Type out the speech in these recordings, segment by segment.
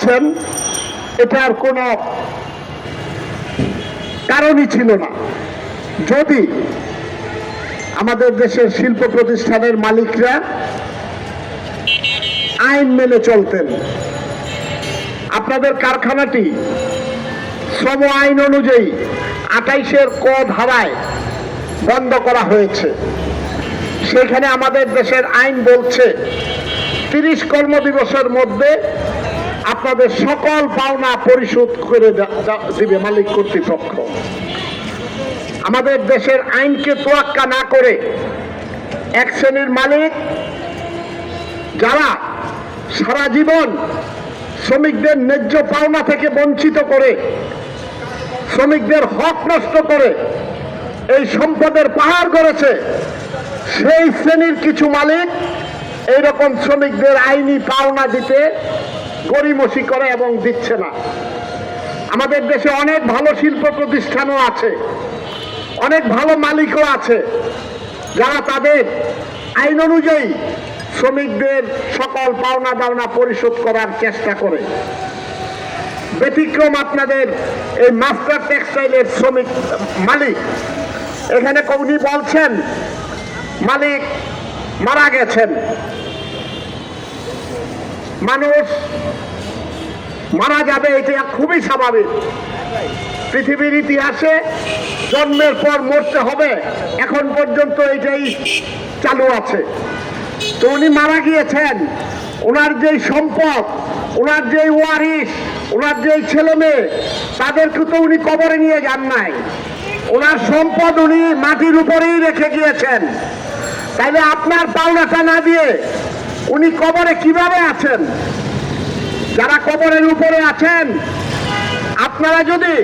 যাচ্ছেন, এটার কোনো কারণই ছিল না। যদি আমাদের দেশের শিল্প প্রতিষ্ঠানের মালিকরা আইন মেনে চলতেন। আপনাদের কারখানাটি শ্রম আইন অনুযায়ী 28-এর ক ধারায় বন্ধ করা হয়েছে। সেখানে আমাদের দেশের আইন বলছে 30 কর্মদিবসের মধ্যে আপনাদের সকল পাওনা পরিশোধ করে দিবে মালিক কর্তৃপক্ষ। আমাদের দেশের আইনকে তোয়াক্কা না করে এক শ্রেণীর মালিক যারা সারা জীবন শ্রমিকদের ন্যায্য পাওনা থেকে বঞ্চিত করে, শ্রমিকদের হক নষ্ট করে এই সম্পদের পাহাড় গড়েছে, সেই শ্রেণীর কিছু মালিক এইরকম শ্রমিকদের আইনি পাওনা দিতে গড়িমসি করে এবং দিচ্ছে না। আমাদের দেশে অনেক ভালো শিল্প প্রতিষ্ঠানও আছে, অনেক ভালো মালিকও আছে, যারা তাদের আইন অনুযায়ী শ্রমিকদের সকল পাওনা দাওনা পরিশোধ করার চেষ্টা করে। ব্যতিক্রম আপনাদের এই মাস্টার টেক্সটাইলের শ্রমিক মালিক। এখানে উনি বলছেন মালিক মারা গেছেন। মানুষ মারা যাবে, এটা খুবই স্বাভাবিক। পৃথিবীর ইতিহাসে জন্মের পর মরতে হবে, এখন পর্যন্ত এটাই চালু আছে। তো উনি মারা গিয়েছেন, ওনার যেই সম্পদ, ওনার যেই ওয়ারিশ, ওনার যেই ছেলে মেয়ে, তাদেরকে তো উনি কবরে নিয়ে যান নাই। ওনার সম্পদ উনি মাটির উপরেই রেখে গিয়েছেন। তাইলে আপনার পাওনাটা না দিয়ে উনি কবরে কিভাবে আছেন? যারা কবরের উপরে আছেন, আপনারা যদি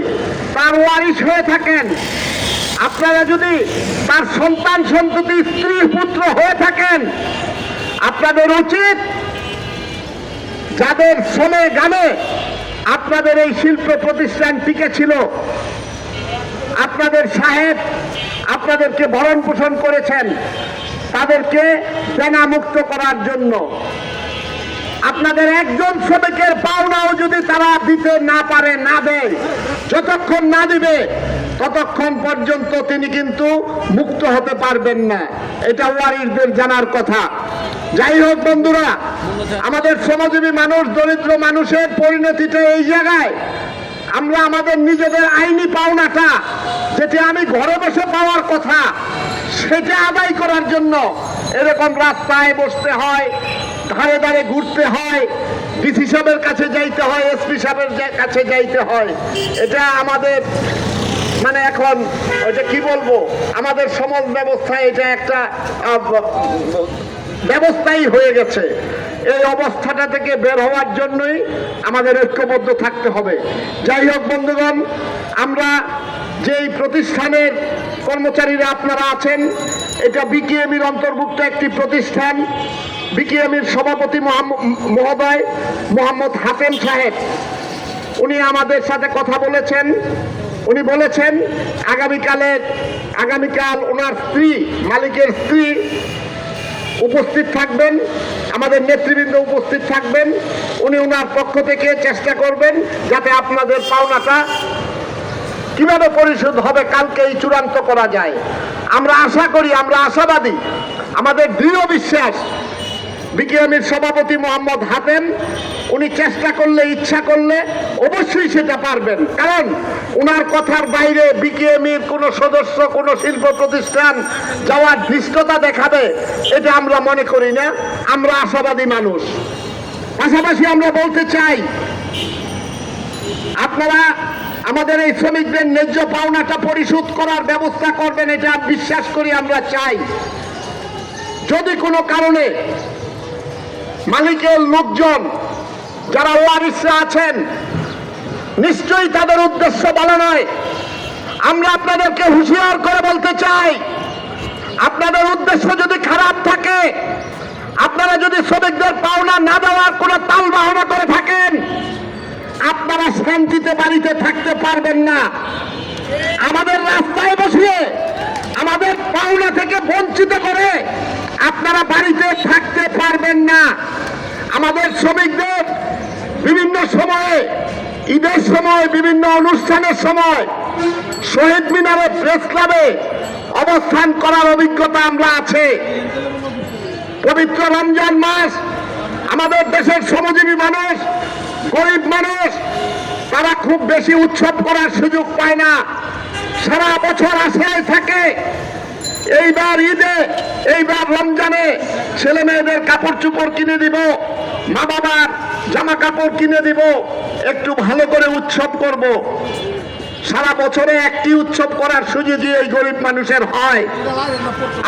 তার ওয়ারিশ হয়ে থাকেন, আপনারা যদি তার সন্তান সন্ততি স্ত্রী পুত্র হয়ে থাকেন, আপনাদের উচিত যাদের শ্রমে গানে আপনাদের এই শিল্প প্রতিষ্ঠান টিকে ছিল, আপনাদের সাহেব আপনাদেরকে ভরণ পোষণ করেছেন, তাদেরকে দেনামুক্ত করার জন্য আপনাদের একজন শ্রমিকের পাওনাও যদি তারা দিতে না পারে, না দেয়, যতক্ষণ না দিবে ততক্ষণ পর্যন্ত তিনি কিন্তু মুক্ত হতে পারবেন না। এটা ওয়ারিশদের জানার কথা। যাই হোক বন্ধুরা, আমাদের শ্রমজীবী মানুষ, দরিদ্র মানুষের পরিণতিটা এই জায়গায়, আমরা আমাদের নিজেদের আইনি পাওনাটা, যেটা আমি ঘরে বসে পাওয়ার কথা, সেটা আদায় করার জন্য এরকম রাস্তায় বসতে হয়, ধারে ধারে ঘুরতে হয়, ডিসি সাহেবের কাছে যাইতে হয়, এসপি সাহেবের কাছে যাইতে হয়। এটা আমাদের মানে এখন ওইটা কি বলবো, আমাদের সমাজ ব্যবস্থায় এটা একটা ব্যবস্থাই হয়ে গেছে। এই অবস্থাটা থেকে বের হওয়ার জন্যই আমাদের ঐক্যবদ্ধ থাকতে হবে। যাই হোক বন্ধুগণ, আমরা যেই প্রতিষ্ঠানের কর্মচারীরা আপনারা আছেন, এটা বিকেএমির অন্তর্ভুক্ত একটি প্রতিষ্ঠান। বিকেএমির সভাপতি মহোদয় মোহাম্মদ হাতেম সাহেব, উনি আমাদের সাথে কথা বলেছেন। উনি বলেছেন আগামীকাল ওনার স্ত্রী, মালিকের স্ত্রী উপস্থিত থাকবেন, আমাদের নেতৃবৃন্দ উপস্থিত থাকবেন। উনি ওনার পক্ষ থেকে চেষ্টা করবেন যাতে আপনাদের পাওনাটা কিভাবে পরিশোধ হবে কালকেই চূড়ান্ত করা যায়। আমরা আশা করি, আমরা আশাবাদী, আমাদের দৃঢ় বিশ্বাস বিকেএমির সভাপতি মোহাম্মদ হাতেম উনি চেষ্টা করলে, ইচ্ছা করলে অবশ্যই সেটা পারবেন। কারণ ওনার কথার বাইরে বিকেএমির কোনো সদস্য, কোনো শিল্প প্রতিষ্ঠান যাওয়ার ধৃষ্টতা দেখাবে, এটা আমরা মনে করি না। আমরা আশাবাদী মানুষ। পাশাপাশি আমরা বলতে চাই, আপনারা আমাদের এই শ্রমিকদের ন্যায্য পাওনাটা পরিশোধ করার ব্যবস্থা করবেন, এটা বিশ্বাস করি, আমরা চাই। যদি কোনো কারণে মালিকের লোকজন যারা ওয়ারিশরা আছেন, নিশ্চয়ই তাদের উদ্দেশ্য ভালো নয়। আমরা আপনাদেরকে হুঁশিয়ার করে বলতে চাই, আপনাদের উদ্দেশ্য যদি খারাপ থাকে, আপনারা যদি শ্রমিকদের পাওনা না দেওয়ার কোনো তাল বাহানা করে থাকেন, আপনারা শান্তিতে বাড়িতে থাকতে পারবেন না। আমাদের রাস্তায় বসিয়ে আমাদের পাওনা থেকে বঞ্চিত করে আপনারা বাড়িতে থাকতে পারবেন না। আমাদের শ্রমিকদের বিভিন্ন সময় ঈদের সময় বিভিন্ন অনুষ্ঠানের সময় শহীদ মিনারে প্রেস ক্লাবে অবস্থান করার অভিজ্ঞতা আমরা আছে। পবিত্র রমজান মাস, আমাদের দেশের শ্রমজীবী মানুষ, গরিব মানুষ, তারা খুব বেশি উৎসব করার সুযোগ পায় না, সারা বছর আশায় থাকে এইবার ঈদে, এইবার রমজানে ছেলে মেয়েদের কাপড় চোপড় কিনে দিব, মা বাবার জামা কাপড় কিনে দিব, একটু ভালো করে উৎসব করব। সারা বছরে একটি উৎসব করার সুযোগই এই গরিব মানুষের হয়।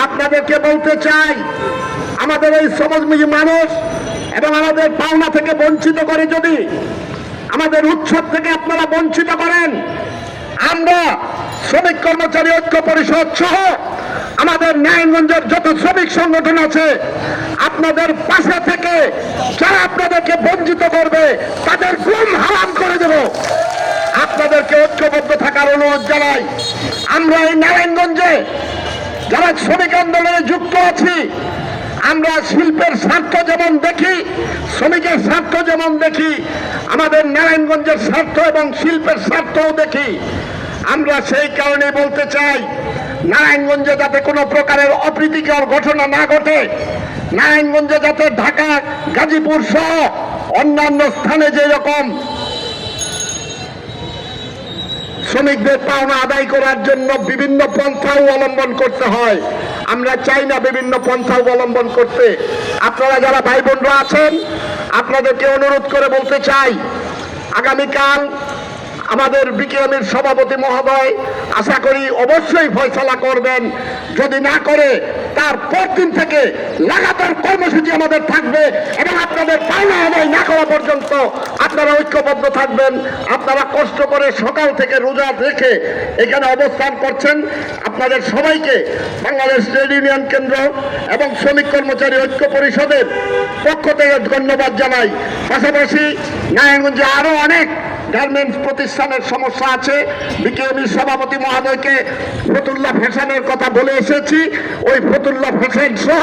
আপনাদেরকে বলতে চাই, আমাদের এই শ্রমজীবী মানুষ এবং আমাদের পাওনা থেকে বঞ্চিত করে যদি আমাদের উৎসব থেকে আপনারা বঞ্চিত করেন, আমরা শ্রমিক কর্মচারী ঐক্য পরিষদ সহ আমাদের নারায়ণগঞ্জের যত শ্রমিক সংগঠন আছে, আপনাদের পাশে থেকে যারা আপনাদেরকে বঞ্চিত করবে তাদের গুম হারাম করে দেব। আপনাদেরকে ঐক্যবদ্ধ থাকার অনুরোধ জানাই। আমরা এই নারায়ণগঞ্জে যারা শ্রমিক আন্দোলনে যুক্ত আছি, আমরা শিল্পের স্বার্থ যেমন দেখি, শ্রমিকের স্বার্থ যেমন দেখি, আমাদের নারায়ণগঞ্জের স্বার্থ এবং শিল্পের স্বার্থও দেখি। আমরা সেই কারণে বলতে চাই, নারায়ণগঞ্জে যাতে কোনো প্রকারের অপ্রীতিকর ঘটনা না ঘটে, নারায়ণগঞ্জে যাতে ঢাকা, গাজীপুর সহ অন্যান্য স্থানে যে রকম শ্রমিকদের পাওনা আদায় করার জন্য বিভিন্ন পন্থা অবলম্বন করতে হয়, আমরা চাই না বিভিন্ন পন্থা অবলম্বন করতে। আপনারা যারা ভাই বোনরা আছেন, আপনাদেরকে অনুরোধ করে বলতে চাই, আগামীকাল আমাদের বিকেএমএর সভাপতি মহোদয় আশা করি অবশ্যই ফয়সালা করবেন। যদি না করে তার পরদিন থেকে লাগাতার কর্মসূচি আমাদের থাকবে এবং আপনাদের পাওনা আদায় না করা পর্যন্ত আপনারা ঐক্যবদ্ধ থাকবেন। আপনারা কষ্ট করে সকাল থেকে রোজা রেখে এখানে অবস্থান করছেন, আপনাদের সবাইকে বাংলাদেশ ট্রেড ইউনিয়ন কেন্দ্র এবং শ্রমিক কর্মচারী ঐক্য পরিষদের পক্ষ থেকে ধন্যবাদ জানাই। পাশাপাশি নারায়ণগঞ্জে আরো অনেক গার্মেন্টস প্রতিষ্ঠানের সমস্যা আছে। বিকেএমএর সভাপতি মহোদয়কে ফতুল্লাহ ফ্যাশনের কথা বলে এসেছি, ওই ফতুল্লাহ ফ্যাশন সহ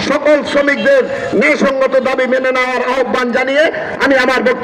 সকল শ্রমিকদের ন্যায়সঙ্গত দাবি মেনে নেওয়ার আহ্বান জানিয়ে আমি আমার